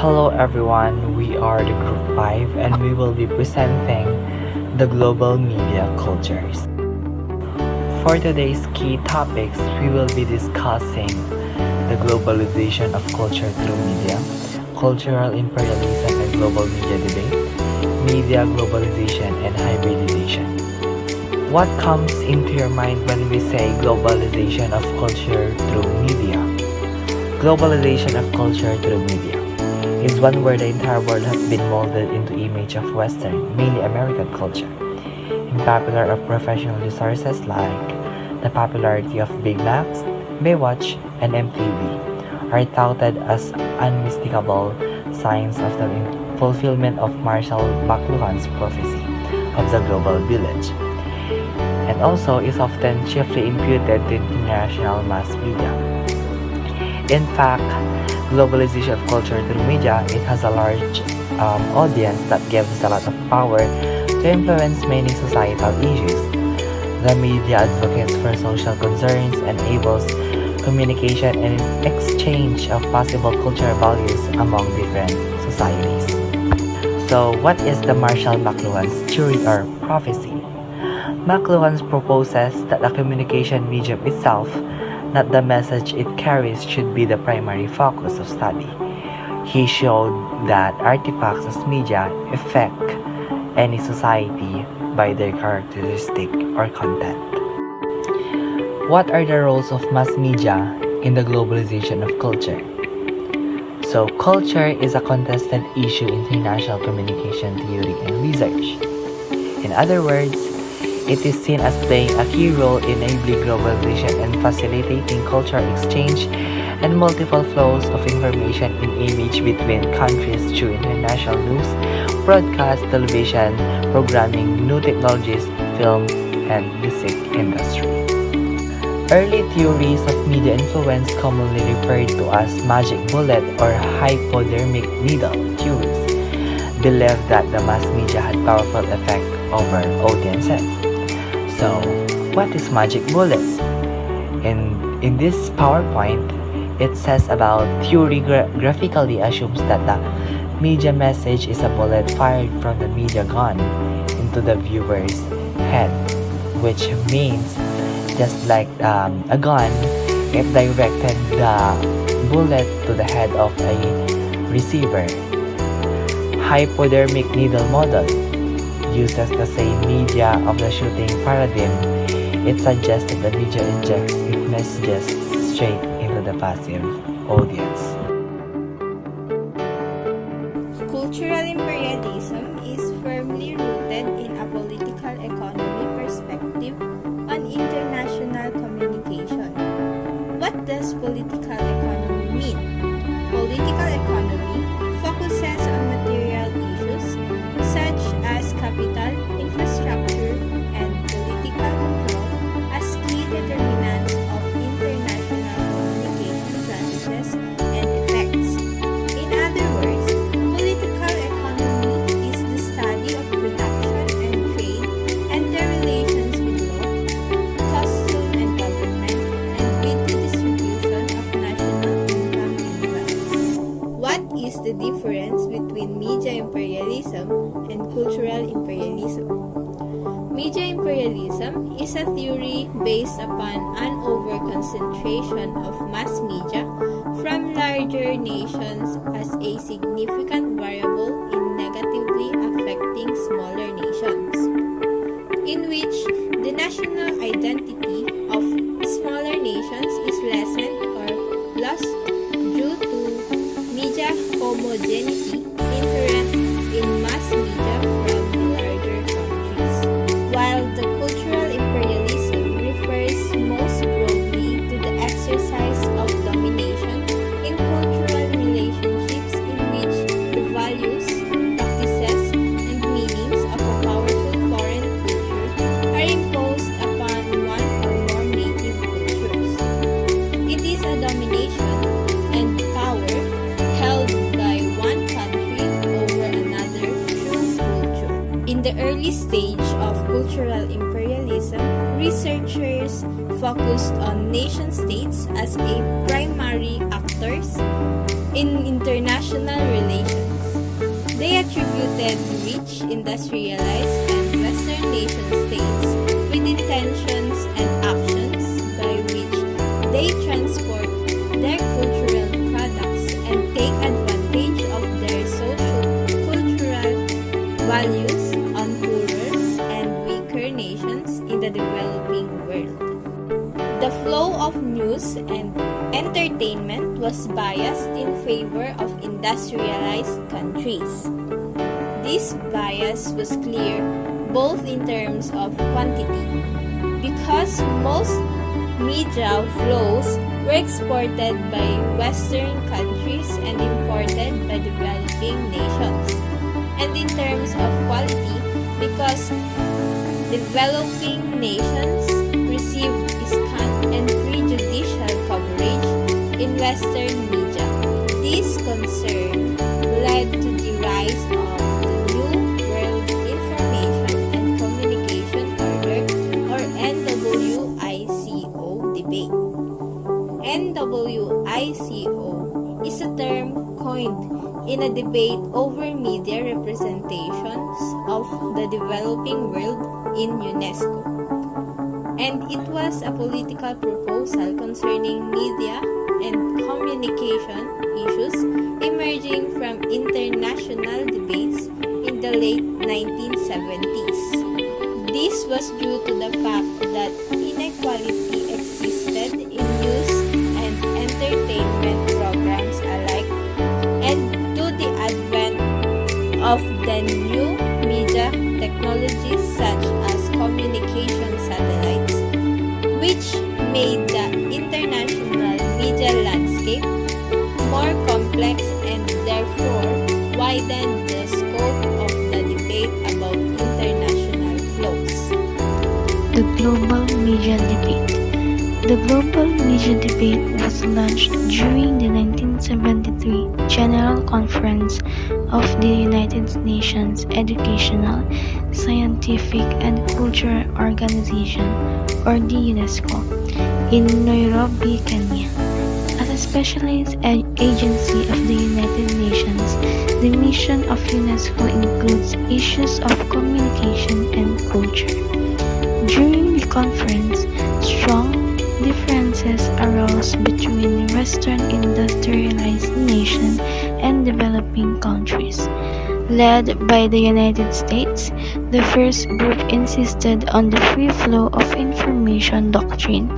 Hello everyone, we are the Group 5 and we will be presenting the global media cultures. For today's key topics, we will be discussing the globalization of culture through media, cultural imperialism and global media debate, media globalization and hybridization. What comes into your mind when we say globalization of culture through media? Globalization of culture through media is one where the entire world has been molded into image of Western, mainly American culture. In popular or professional resources like the popularity of Big Macs, Baywatch, and MTV are touted as unmistakable signs of the fulfillment of Marshall McLuhan's prophecy of the global village, and also is often chiefly imputed to international mass media. In fact, globalization of culture through media, it has a large audience that gives a lot of power to influence many societal issues. The media advocates for social concerns, enables communication and exchange of possible cultural values among different societies. So, what is the Marshall McLuhan's theory or prophecy? McLuhan proposes that the communication medium itself, not the message it carries, should be the primary focus of study. He showed that artifacts as media affect any society by their characteristic or content. What are the roles of mass media in the globalization of culture? So, culture is a contested issue in international communication theory and research. In other words, it is seen as playing a key role in enabling globalization and facilitating cultural exchange and multiple flows of information in image between countries through international news, broadcast, television, programming, new technologies, film, and music industry. Early theories of media influence, commonly referred to as magic bullet or hypodermic needle theories, believed that the mass media had powerful effect over audiences. So, what is magic bullet? In this PowerPoint, it says about theory graphically assumes that the media message is a bullet fired from the media gun into the viewer's head, which means just like a gun, it directed the bullet to the head of a receiver. Hypodermic needle model uses the same media of the shooting paradigm. It suggests that the media injects its messages straight into the passive audience. Cultural imperialism is firmly rooted in a political economy perspective on international communication. What does political economy mean? Political economy focuses on material issues such as capital, infrastructure, and political control as key determinants of international communication practices and effects. In other words, political economy is the study of production and trade and their relations with law, custom and government, and with the distribution of national income and wealth. What is the difference between media imperialism and cultural imperialism? Media imperialism is a theory based upon an overconcentration of mass media from larger nations as a significant variable in negatively affecting smaller nations, in which the national identity of smaller nations is lessened or lost due to media homogeneity inherent in mass media from the larger countries, while the cultural imperialism refers most broadly to the exercise of domination in cultural relationships in which the values, practices, and meanings of a powerful foreign culture are imposed upon one or more native cultures. It is a domination and power held by one country over another through culture. In the early stage of cultural imperialism, researchers focused on nation-states as a primary actors in international relations. They attributed rich, industrialized, and Western nation states with intentions and actions by which they transport their cultural products and take advantage of their social cultural values on poorer and weaker nations in the developing world. The flow of news and entertainment was biased in favor of industrialized countries. This bias was clear both in terms of quantity, because most media flows were exported by Western countries and imported by developing nations, and in terms of quality, because developing nations received scant and prejudicial coverage in Western media. This concern led to the rise of the New World Information and Communication Order, or NWICO debate. NWICO is a term coined in a debate over media representations of the developing world in UNESCO. And it was a political proposal concerning media and communication issues emerging from international debates in the late 1970s. This was due to the fact that inequality existed in news and entertainment programs alike, and to the advent of the new media technologies such as communication satellites, which made the international media landscape more complex and therefore widened the scope of the debate about international flows. The Global Media Debate. The Global Media Debate was launched during the 1973 General Conference of the United Nations Educational, Scientific and Cultural Organization, or the UNESCO, in Nairobi, Kenya. As a specialized agency of the United Nations, the mission of UNESCO includes issues of communication and culture. During the conference, strong differences arose between Western industrialized nations and developing countries. Led by the United States, the first group insisted on the free flow of information doctrine,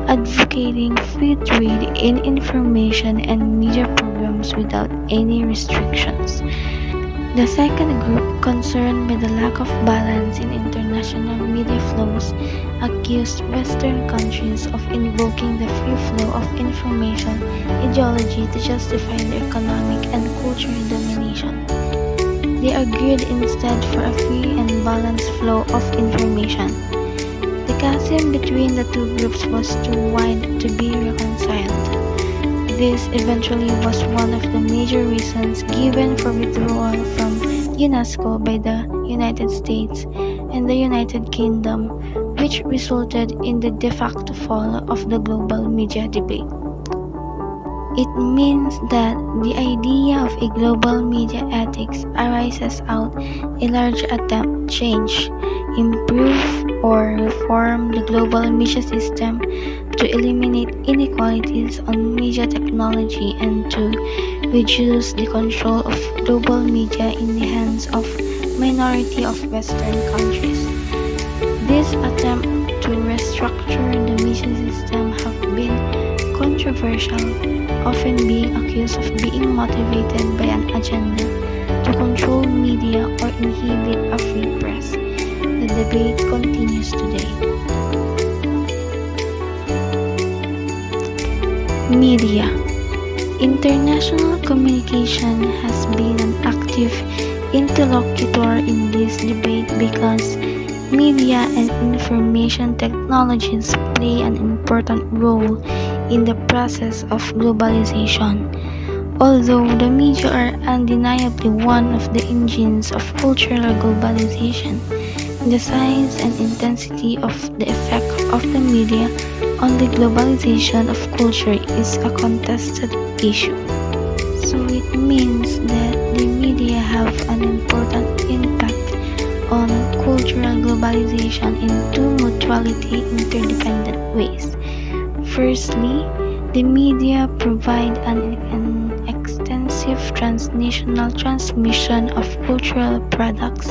advocating free trade in information and media programs without any restrictions. The second group, concerned by the lack of balance in international media flows, accused Western countries of invoking the free flow of information ideology to justify their economic and cultural domination. They agreed instead for a free and balanced flow of information. The chasm between the two groups was too wide to be reconciled. This eventually was one of the major reasons given for withdrawal from UNESCO by the United States and the United Kingdom, which resulted in the de facto fall of the global media debate. It means that the idea of a global media ethics arises out a large attempt to change, improve, or reform the global media system to eliminate inequalities on media technology and to reduce the control of global media in the hands of minority of Western countries. This attempt to restructure the media system have been controversial, often being accused of being motivated by an agenda to control media or inhibit a free press. The debate continues today. Media. International communication has been an active interlocutor in this debate because media and information technologies play an important role in the process of globalization. Although the media are undeniably one of the engines of cultural globalization, the size and intensity of the effect of the media on the globalization of culture is a contested issue. So it means that the media have an important impact on cultural globalization in two mutually interdependent ways. Firstly, the media provide an extensive transnational transmission of cultural products,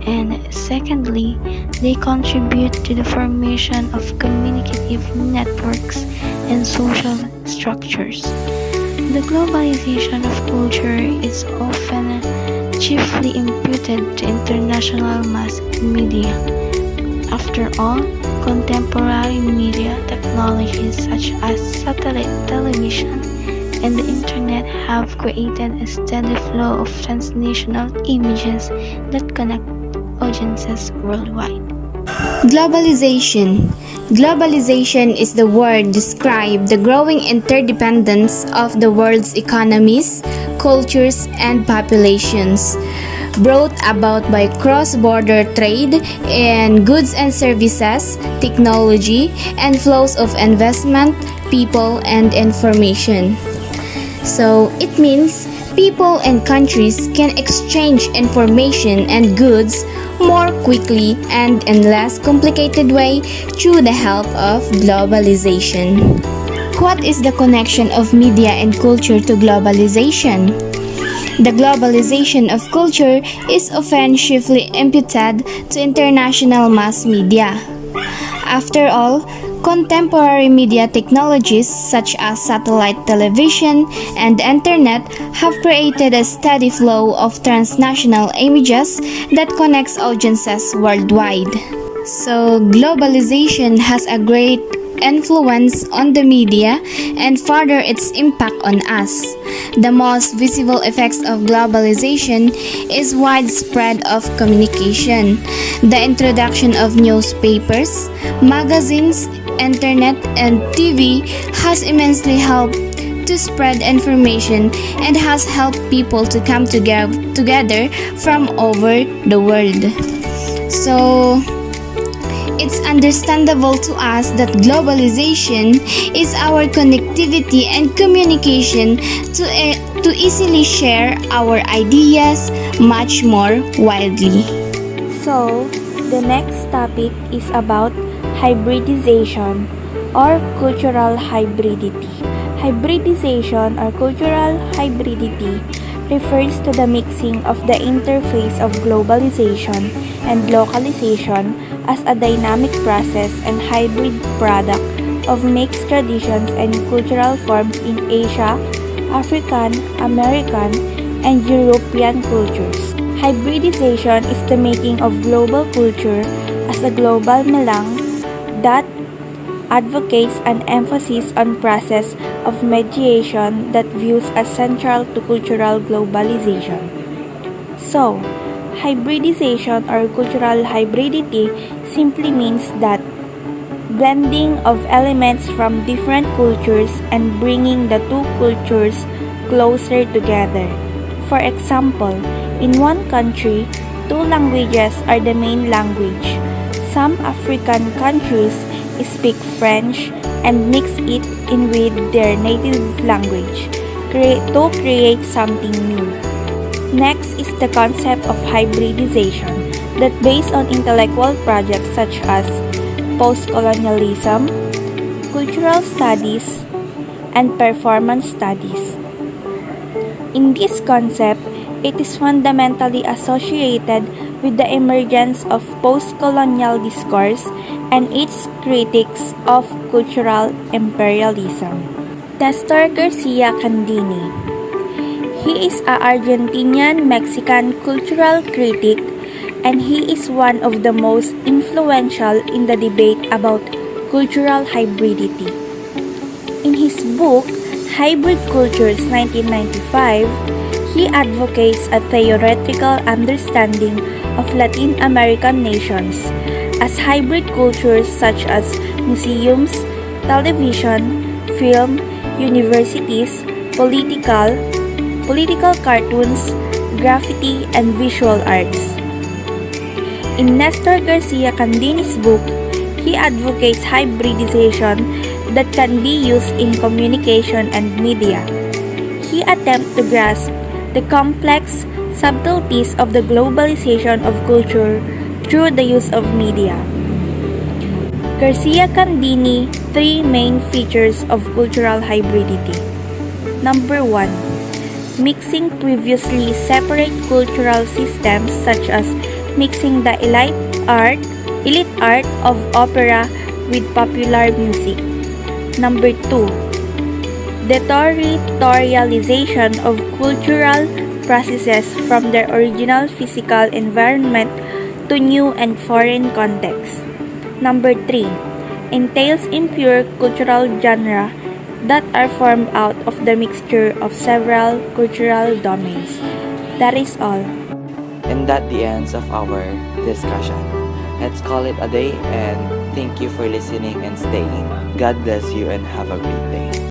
and secondly, they contribute to the formation of communicative networks and social structures. The globalization of culture is often chiefly imputed to international mass media. After all, contemporary media technologies such as satellite television and the internet have created a steady flow of transnational images that connect audiences worldwide. Globalization. Globalization is the word describe the growing interdependence of the world's economies, cultures, and populations, brought about by cross-border trade in goods and services, technology, and flows of investment, people, and information. So it means people and countries can exchange information and goods more quickly and in less complicated way through the help of globalization. What is the connection of media and culture to globalization? The globalization of culture is often chiefly imputed to international mass media. After all, contemporary media technologies such as satellite television and internet have created a steady flow of transnational images that connects audiences worldwide. So, globalization has a great influence on the media and further its impact on us. The most visible effects of globalization is widespread of communication. The introduction of newspapers, magazines, internet, and TV has immensely helped to spread information and has helped people to come together from over the world. So, it's understandable to us that globalization is our connectivity and communication to easily share our ideas much more widely. So, the next topic is about hybridization or cultural hybridity. Hybridization or cultural hybridity refers to the mixing of the interface of globalization and localization as a dynamic process and hybrid product of mixed traditions and cultural forms in Asia, African, American, and European cultures. Hybridization is the making of global culture as a global melange that advocates an emphasis on process of mediation that views as central to cultural globalization. So, hybridization or cultural hybridity simply means that blending of elements from different cultures and bringing the two cultures closer together. For example, in one country, two languages are the main language. Some African countries speak French and mix it in with their native language to create something new. Next is the concept of hybridization that based on intellectual projects such as post-colonialism, cultural studies, and performance studies. In this concept, it is fundamentally associated with the emergence of post-colonial discourse and its critiques of cultural imperialism. Nestor Garcia Candini. He is an Argentinian-Mexican cultural critic, and he is one of the most influential in the debate about cultural hybridity. In his book, Hybrid Cultures 1995, he advocates a theoretical understanding of Latin American nations as hybrid cultures such as museums, television, film, universities, political cartoons, graffiti, and visual arts. In Nestor Garcia Candini's book, he advocates hybridization that can be used in communication and media. he attempts to grasp the complex subtleties of the globalization of culture through the use of media. Garcia Candini, three main features of cultural hybridity. Number 1. Mixing previously separate cultural systems such as mixing the elite art of opera with popular music. Number 2. The territorialization of cultural processes from their original physical environment to new and foreign contexts. Number 3. Entails impure cultural genera that are formed out of the mixture of several cultural domains. That is all. And that the ends of our discussion. Let's call it a day and thank you for listening and staying. God bless you and have a great day.